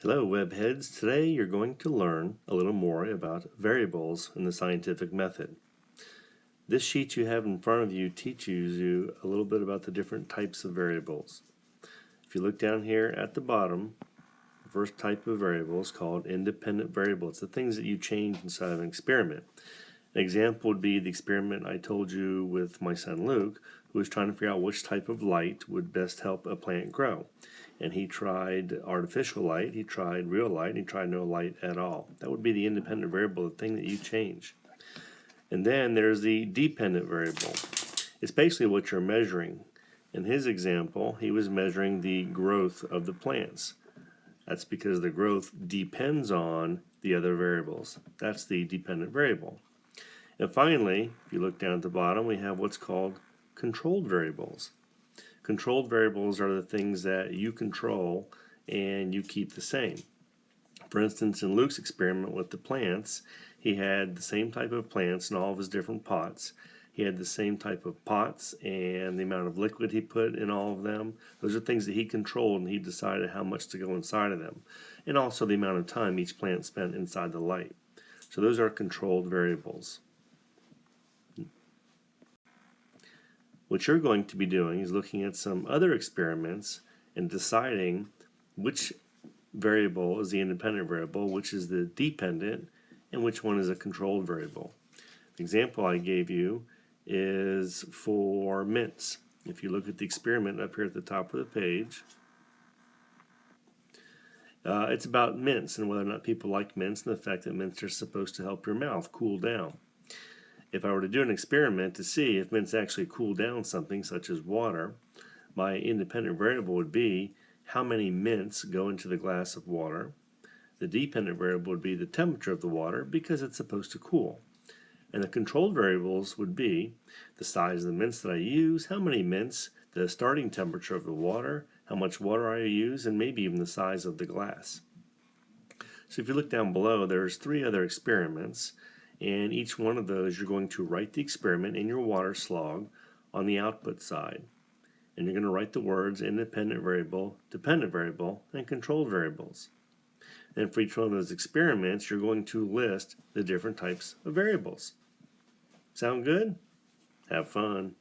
Hello, webheads. Today you're going to learn a little more about variables in the scientific method. This sheet you have in front of you teaches you a little bit about the different types of variables. If you look down here at the bottom, the first type of variable is called independent variable. It's the things that you change inside of an experiment. An example would be the experiment I told you with my son Luke, who was trying to figure out which type of light would best help a plant grow. And he tried artificial light, he tried real light, and he tried no light at all. That would be the independent variable, the thing that you change. And then there's the dependent variable. It's basically what you're measuring. In his example, he was measuring the growth of the plants. That's because the growth depends on the other variables. That's the dependent variable. And finally, if you look down at the bottom, we have what's called controlled variables. Controlled variables are the things that you control and you keep the same. For instance, in Luke's experiment with the plants, he had the same type of plants in all of his different pots. He had the same type of pots and the amount of liquid he put in all of them. Those are things that he controlled, and he decided how much to go inside of them. And also the amount of time each plant spent inside the light. So those are controlled variables. What you're going to be doing is looking at some other experiments and deciding which variable is the independent variable, which is the dependent, and which one is a controlled variable. The example I gave you is for mints. If you look at the experiment up here at the top of the page, it's about mints and whether or not people like mints and the fact that mints are supposed to help your mouth cool down. If I were to do an experiment to see if mints actually cool down something such as water, my independent variable would be how many mints go into the glass of water. The dependent variable would be the temperature of the water because it's supposed to cool. And the controlled variables would be the size of the mints that I use, how many mints, the starting temperature of the water, how much water I use, and maybe even the size of the glass. So if you look down below, there's 3 other experiments. And each one of those you're going to write the experiment in your water slog on the output side. And you're going to write the words independent variable, dependent variable, and controlled variables. And for each one of those experiments, you're going to list the different types of variables. Sound good? Have fun.